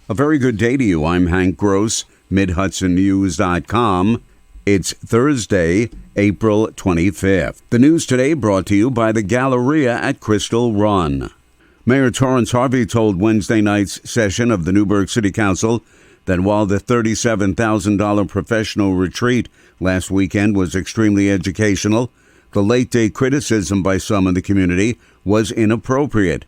A very good day to you. I'm Hank Gross, MidHudsonNews.com. It's Thursday, April 25th. The news today brought to you by the Galleria at Crystal Run. Mayor Torrance Harvey told Wednesday night's session of the Newburgh City Council that while the $37,000 professional retreat last weekend was extremely educational, the late-day criticism by some in the community was inappropriate.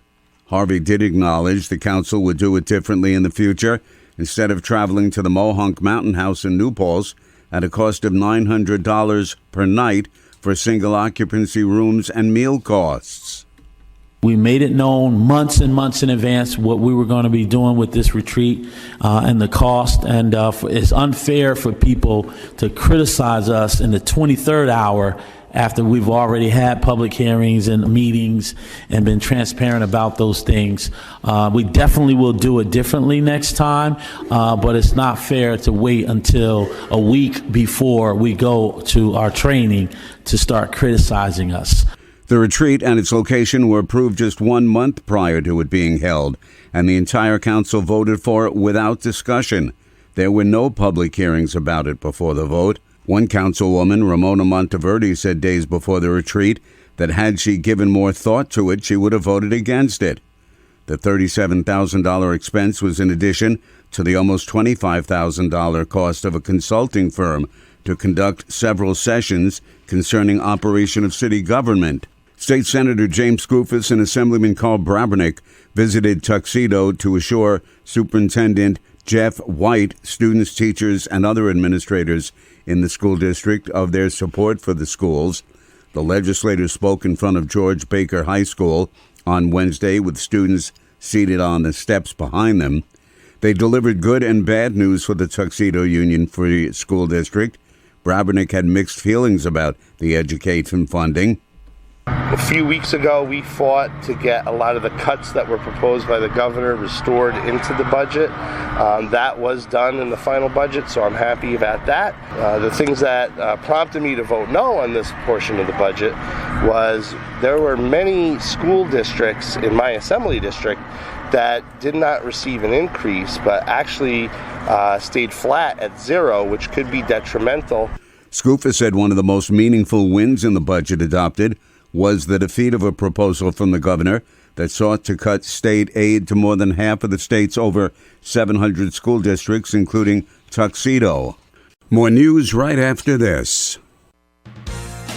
Harvey did acknowledge the council would do it differently in the future, instead of traveling to the Mohonk Mountain House in New Paltz at a cost of $900 per night for single occupancy rooms and meal costs. We made it known months and months in advance what we were going to be doing with this retreat and the cost. And it's unfair for people to criticize us in the 23rd hour after we've already had public hearings and meetings and been transparent about those things. We definitely will do it differently next time, but it's not fair to wait until a week before we go to our training to start criticizing us. The retreat and its location were approved just 1 month prior to it being held, and the entire council voted for it without discussion. There were no public hearings about it before the vote. One councilwoman, Ramona Monteverdi, said days before the retreat that had she given more thought to it, she would have voted against it. The $37,000 expense was in addition to the almost $25,000 cost of a consulting firm to conduct several sessions concerning operation of city government. State Senator James Skoufis and Assemblyman Carl Brabernick visited Tuxedo to assure Superintendent Jeff White, students, teachers, and other administrators in the school district of their support for the schools. The legislators spoke in front of George Baker High School on Wednesday with students seated on the steps behind them. They delivered good and bad news for the Tuxedo Union Free School District. Brabernick had mixed feelings about the education funding. A few weeks ago, we fought to get a lot of the cuts that were proposed by the governor restored into the budget. That was done in the final budget, so I'm happy about that. The things that prompted me to vote no on this portion of the budget was there were many school districts in my assembly district that did not receive an increase, but actually stayed flat at zero, which could be detrimental. Skoufis said one of the most meaningful wins in the budget adopted was the defeat of a proposal from the governor that sought to cut state aid to more than half of the state's over 700 school districts, including Tuxedo. More news right after this.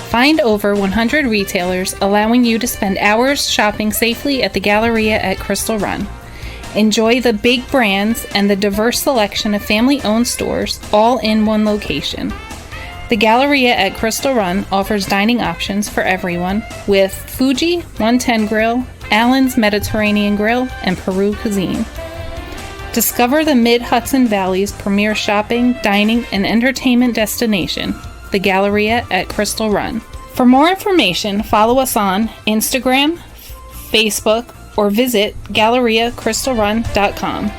Find over 100 retailers allowing you to spend hours shopping safely at the Galleria at Crystal Run. Enjoy the big brands and the diverse selection of family-owned stores all in one location. The Galleria at Crystal Run offers dining options for everyone with Fuji 110 Grill, Allen's Mediterranean Grill, and Peru Cuisine. Discover the Mid-Hudson Valley's premier shopping, dining, and entertainment destination, the Galleria at Crystal Run. For more information, follow us on Instagram, Facebook, or visit GalleriaCrystalRun.com.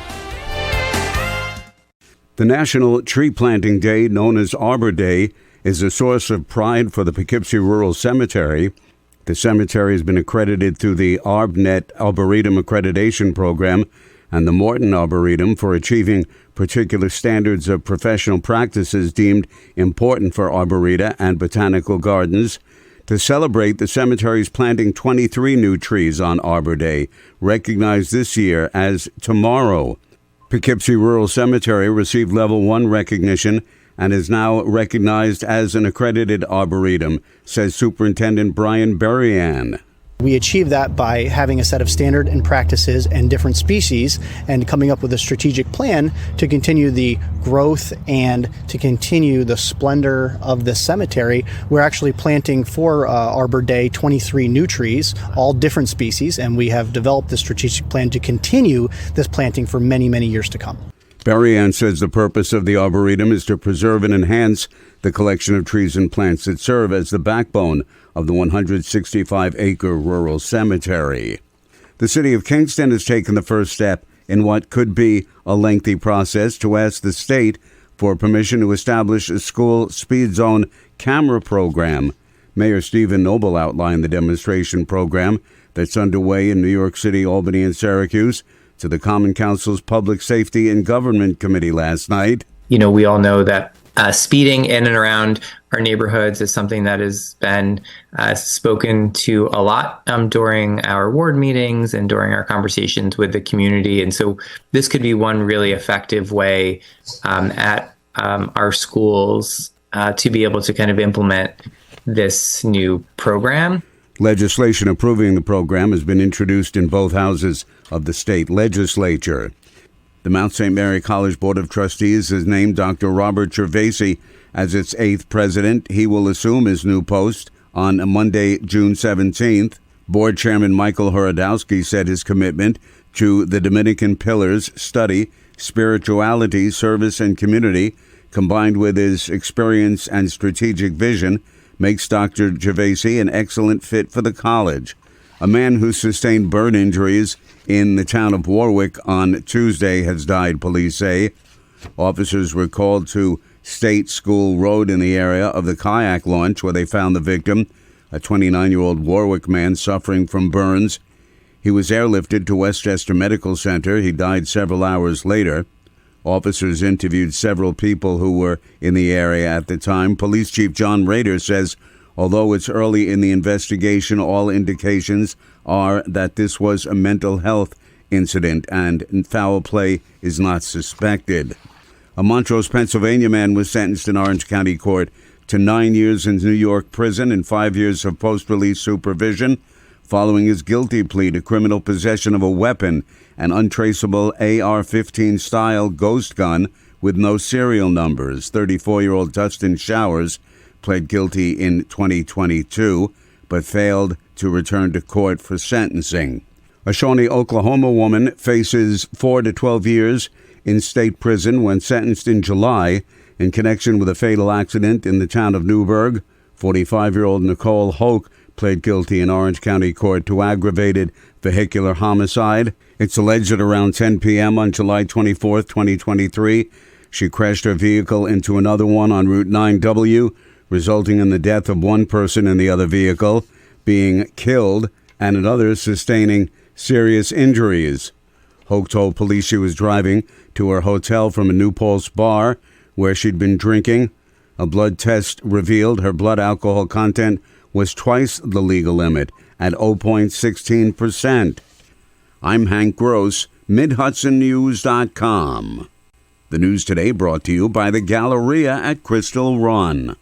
The National Tree Planting Day, known as Arbor Day, is a source of pride for the Poughkeepsie Rural Cemetery. The cemetery has been accredited through the ArbNet Arboretum Accreditation Program and the Morton Arboretum for achieving particular standards of professional practices deemed important for arboreta and botanical gardens. To celebrate, the cemetery is planting 23 new trees on Arbor Day, recognized this year as Tomorrow. Poughkeepsie Rural Cemetery received Level 1 recognition and is now recognized as an accredited arboretum, says Superintendent Brian Berrien. We achieve that by having a set of standard and practices and different species and coming up with a strategic plan to continue the growth and to continue the splendor of the cemetery. We're actually planting for Arbor Day 23 new trees, all different species, and we have developed the strategic plan to continue this planting for many, many years to come. Berrien says the purpose of the Arboretum is to preserve and enhance the collection of trees and plants that serve as the backbone of the 165-acre rural cemetery. The city of Kingston has taken the first step in what could be a lengthy process to ask the state for permission to establish a school speed zone camera program. Mayor Stephen Noble outlined the demonstration program that's underway in New York City, Albany, and Syracuse to the Common Council's Public Safety and Government Committee last night. We all know that speeding in and around our neighborhoods is something that has been spoken to a lot during our ward meetings and during our conversations with the community. And so this could be one really effective way at our schools to be able to kind of implement this new program. Legislation approving the program has been introduced in both houses of the state legislature. The Mount St. Mary College Board of Trustees has named Dr. Robert Gervasi as its 8th president. He will assume his new post on Monday, June 17th. Board Chairman Michael Horodowski said his commitment to the Dominican pillars, study, spirituality, service, and community, combined with his experience and strategic vision, makes Dr. Gervasi an excellent fit for the college. A man who sustained burn injuries in the town of Warwick on Tuesday has died, police say. Officers were called to State School Road in the area of the kayak launch where they found the victim, a 29-year-old Warwick man suffering from burns. He was airlifted to Westchester Medical Center. He died several hours later. Officers interviewed several people who were in the area at the time. Police Chief John Rader says, although it's early in the investigation, all indications are that this was a mental health incident and foul play is not suspected. A Montrose, Pennsylvania man was sentenced in Orange County Court to 9 years in New York prison and 5 years of post-release supervision following his guilty plea to criminal possession of a weapon, an untraceable AR-15 style ghost gun with no serial numbers. 34-year-old Dustin Showers pled guilty in 2022, but failed to return to court for sentencing. A Shawnee, Oklahoma woman faces 4 to 12 years in state prison when sentenced in July in connection with a fatal accident in the town of Newburgh. 45-year-old Nicole Hoke pled guilty in Orange County Court to aggravated vehicular homicide. It's alleged at around 10 p.m. on July 24, 2023, she crashed her vehicle into another one on Route 9W, resulting in the death of one person in the other vehicle being killed and another sustaining serious injuries. Hoke told police she was driving to her hotel from a New Paltz bar where she'd been drinking. A blood test revealed her blood alcohol content was twice the legal limit at 0.16%. I'm Hank Gross, MidHudsonNews.com. The news today brought to you by the Galleria at Crystal Run.